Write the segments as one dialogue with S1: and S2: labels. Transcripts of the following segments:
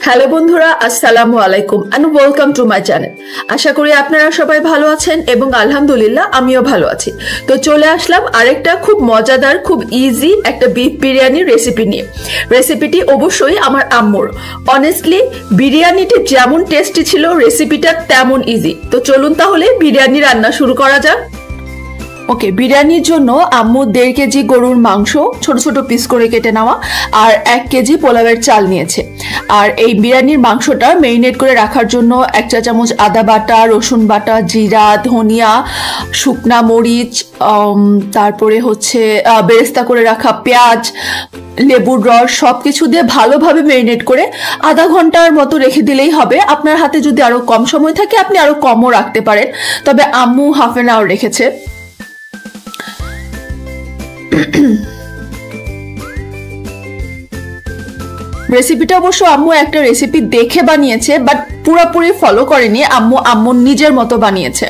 S1: Hello বন্ধুরা, আসসালামু আলাইকুম and welcome to my channel. আশা করি আপনারা সবাই ভালো আছেন এবং আলহামদুলিল্লাহ আমিও ভালো আছি। তো চলে আসলাম আরেকটা খুব মজাদার, খুব ইজি একটা বিফ বিরিয়ানির রেসিপি নিয়ে। রেসিপিটি অবশ্যই আমার আম্মুর। অনেস্টলি বিরিয়ানিটি যেমন টেস্টি ছিল, রেসিপিটা তেমন ইজি। তো চলুন তাহলে বিরিয়ানি রান্না শুরু করা যাক। ওকে, বিরিয়ানির জন্য আম্মু 1.5 কেজি গরুর মাংস ছোট ছোট পিস করে কেটে নেওয়া আর 1 কেজি পোলাওয়ের চাল নিয়েছে। আর এই বিরিয়ানির মাংসটা মেরিনেট করে রাখার জন্য 1 চা চামচ আদা বাটা, রসুন বাটা, জিরা, ধনিয়া, শুকনা মরিচ, তারপরে হচ্ছে বেরেস্তা করে রাখা পেঁয়াজ, লেবুর রস সবকিছু দিয়ে ভালোভাবে মেরিনেট করে আধা ঘন্টার মতো রেখে দিলেই হবে। আপনার হাতে যদি আরো কম সময় থাকে আপনি আরো কমও রাখতে পারেন, তবে আম্মু হাফ অ্যান আওয়ার রেখেছে। রেসিপিটা অবশ্য আম্মু একটা রেসিপি দেখে বানিয়েছে, বাট পুরোপুরি ফলো করেনি। আম্মু নিজের মতো বানিয়েছে।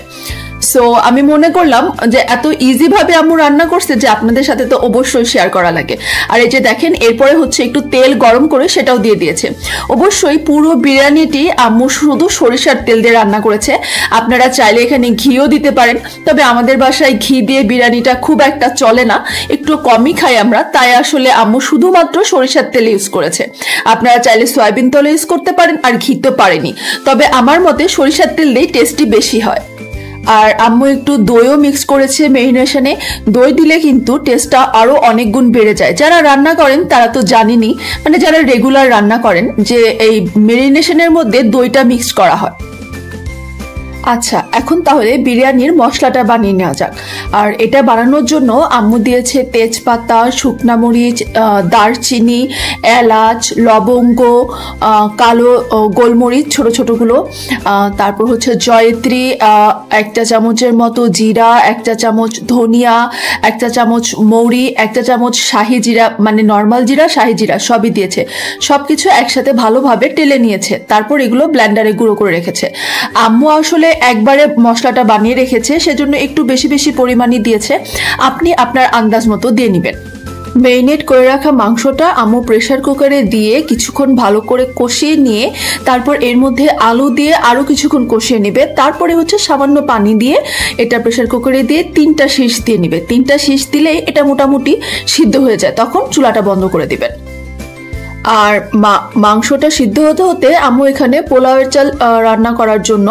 S1: সো আমি মনে করলাম যে এত ইজি ভাবে আম্মু রান্না করছে যে আপনাদের সাথে তো অবশ্যই শেয়ার করা লাগে। আর এই যে দেখেন, এরপরে হচ্ছে একটু তেল গরম করে সেটাও দিয়ে দিয়েছে। অবশ্যই পুরো বিরিয়ানিটি আম্মু শুধু সরিষার তেল দিয়ে রান্না করেছে। আপনারা চাইলে এখানে ঘিও দিতে পারেন, তবে আমাদের বাসায় ঘি দিয়ে বিরিয়ানিটা খুব একটা চলে না, একটু কমই খাই আমরা, তাই আসলে আম্মু শুধুমাত্র সরিষার তেল ইউজ করেছে। আপনারা চাইলে সয়াবিন তেল ইউজ করতে পারেন, আর ঘি তো পারেনি, তবে আমার মতে সরিষার তেল দিয়ে টেস্টি বেশি হয়। আর আম্মু একটু দইও মিক্স করেছে মেরিনেশনে। দই দিলে কিন্তু টেস্টটা আরো অনেক গুণ বেড়ে যায়। যারা রান্না করেন তারা তো জানেনই, মানে যারা রেগুলার রান্না করেন, যে এই মেরিনেশনের মধ্যে দইটা মিক্স করা হয়। আচ্ছা, এখন তাহলে বিরিয়ানির মশলাটা বানিয়ে নেওয়া যাক। আর এটা বানানোর জন্য আম্মু দিয়েছে তেজপাতা, শুকনা মরিচ, দারচিনি, এলাচ, লবঙ্গ, কালো গোলমরিচ ছোট ছোটগুলো, তারপর হচ্ছে জয়ত্রী, 1 চা চামচের মতো জিরা, 1 চা চামচ ধনিয়া, 1 চা চামচ মৌরি, 1 চা চামচ শাহি জিরা, মানে নর্মাল জিরা, শাহি জিরা সবই দিয়েছে। সবকিছু একসাথে ভালোভাবে টেলে নিয়েছে, তারপর এগুলো ব্লেন্ডারে গুঁড়ো করে রেখেছে। আম্মু আসলে একবারে মশলাটা বানিয়ে রেখেছে, সেজন্য একটু বেশি বেশি পরিমাণই দিয়েছে। আপনি আপনার আন্দাজ মতো দিয়ে নেবেন। মেরিনেট করে রাখা মাংসটা আম্মু প্রেসার কুকারে দিয়ে কিছুক্ষণ ভালো করে কষিয়ে নিয়ে তারপর এর মধ্যে আলু দিয়ে আরো কিছুক্ষণ কষিয়ে নেবে। তারপরে হচ্ছে সামান্য পানি দিয়ে এটা প্রেসার কুকারে দিয়ে 3টা শীষ দিয়ে নেবে। 3টা শীষ দিলেই এটা মোটামুটি সিদ্ধ হয়ে যায়, তখন চুলাটা বন্ধ করে দিবেন। আর মাংসটা সিদ্ধ হতে হতে আম্মু এখানে পোলাওয়ের চাল রান্না করার জন্য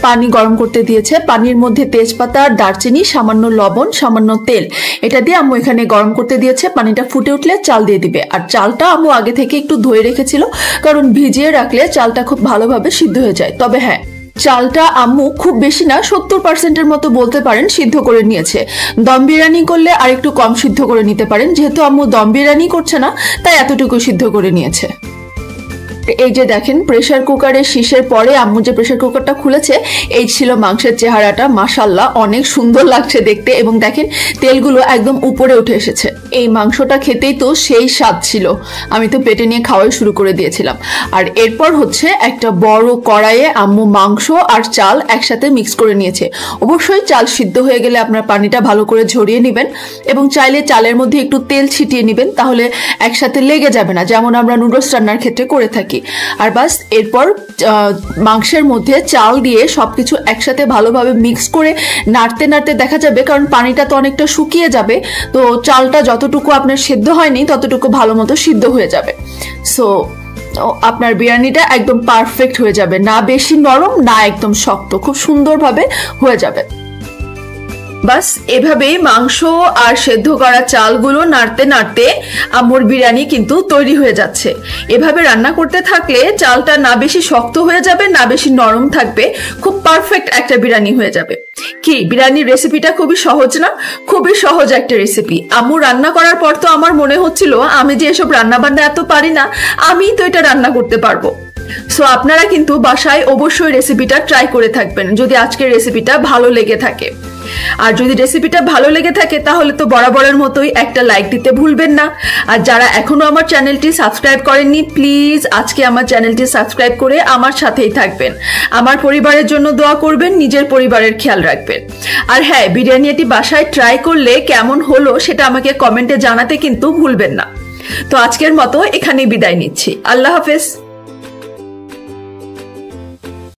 S1: পানি গরম করতে দিয়েছে। পানির মধ্যে তেজপাতা, দারচিনি, সামান্য লবণ, সামান্য তেল, এটা দিয়ে আম্মু এখানে গরম করতে দিয়েছে। পানিটা ফুটে উঠলে চাল দিয়ে দিবে। আর চালটা আম্মু আগে থেকে একটু ধুয়ে রেখেছিল, কারণ ভিজিয়ে রাখলে চালটা খুব ভালোভাবে সিদ্ধ হয়ে যায়। তবে হ্যাঁ, চালটা আম্মু খুব বেশি না, 70% মতো বলতে পারেন সিদ্ধ করে নিয়েছে। দম বিরিয়ানি করলে আর একটু কম সিদ্ধ করে নিতে পারেন, যেহেতু আম্মু দম বিরিয়ানি করছে না তাই এতটুকু সিদ্ধ করে নিয়েছে। এই যে দেখেন, প্রেসার কুকারের শীষের পরে আম্মু যে প্রেসার কুকারটা খুলেছে, এই ছিল মাংসের চেহারাটা। মাশাআল্লাহ, অনেক সুন্দর লাগছে দেখতে, এবং দেখেন তেলগুলো একদম উপরে উঠে এসেছে। এই মাংসটা খেতেই তো সেই স্বাদ ছিল, আমি তো পেটে নিয়ে খাওয়াই শুরু করে দিয়েছিলাম। আর এরপর হচ্ছে একটা বড় কড়াইয়ে আম্মু মাংস আর চাল একসাথে মিক্স করে নিয়েছে। অবশ্যই চাল সিদ্ধ হয়ে গেলে আপনার পানিটা ভালো করে ঝরিয়ে নেবেন, এবং চাইলে চালের মধ্যে একটু তেল ছিটিয়ে নেবেন, তাহলে একসাথে লেগে যাবে না, যেমন আমরা নুডলস রান্নার ক্ষেত্রে করে থাকি। আর বাস, এরপর মাংসের মধ্যে চাল দিয়ে সবকিছু একসাথে ভালোভাবে মিক্স করে নাড়তে নাড়তে দেখা যাবে, কারণ পানিটা তো অনেকটা শুকিয়ে যাবে, তো চালটা যতটুকু আপনার সিদ্ধ হয়নি ততটুকু ভালো মতো সিদ্ধ হয়ে যাবে। সো আপনার বিরিয়ানিটা একদম পারফেক্ট হয়ে যাবে, না বেশি নরম না একদম শক্ত, খুব সুন্দরভাবে হয়ে যাবে। বাস এভাবেই মাংস আর সেদ্ধ করা চালগুলো নাড়তে নাড়তে আম্মুর বিরিয়ানি কিন্তু তৈরি হয়ে যাচ্ছে। এভাবে রান্না করতে থাকলে চালটা না বেশি শক্ত হয়ে যাবে না বেশি নরম থাকবে, খুব পারফেক্ট একটা বিরিয়ানি হয়ে যাবে। কি, বিরিয়ানির রেসিপিটা খুবই সহজ না? খুবই সহজ একটা রেসিপি। আম্মু রান্না করার পর তো আমার মনে হচ্ছিল আমি যে এসব রান্না বান্না এত পারি না, আমি তো এটা রান্না করতে পারবো। সো আপনারা কিন্তু বাসায় অবশ্যই রেসিপিটা ট্রাই করে থাকবেন যদি আজকের রেসিপিটা ভালো লেগে থাকে। আর যদি রেসিপিটা ভালো লেগে থাকে তাহলে তো বরাবরের মতোই একটা লাইক দিতে ভুলবেন না। আর যারা এখনো আমার চ্যানেলটি সাবস্ক্রাইব করেননি, প্লিজ আজকে আমার চ্যানেলটি সাবস্ক্রাইব করে আমার সাথেই থাকবেন। আমার পরিবারের জন্য দোয়া করবেন, নিজের পরিবারের খেয়াল রাখবেন। আর হ্যাঁ, বিরিয়ানিটি বাসায় ট্রাই করলে কেমন হলো সেটা আমাকে কমেন্টে জানাতে কিন্তু ভুলবেন না। তো আজকের মতো এখানেই বিদায় নিচ্ছি। আল্লাহ হাফেজ।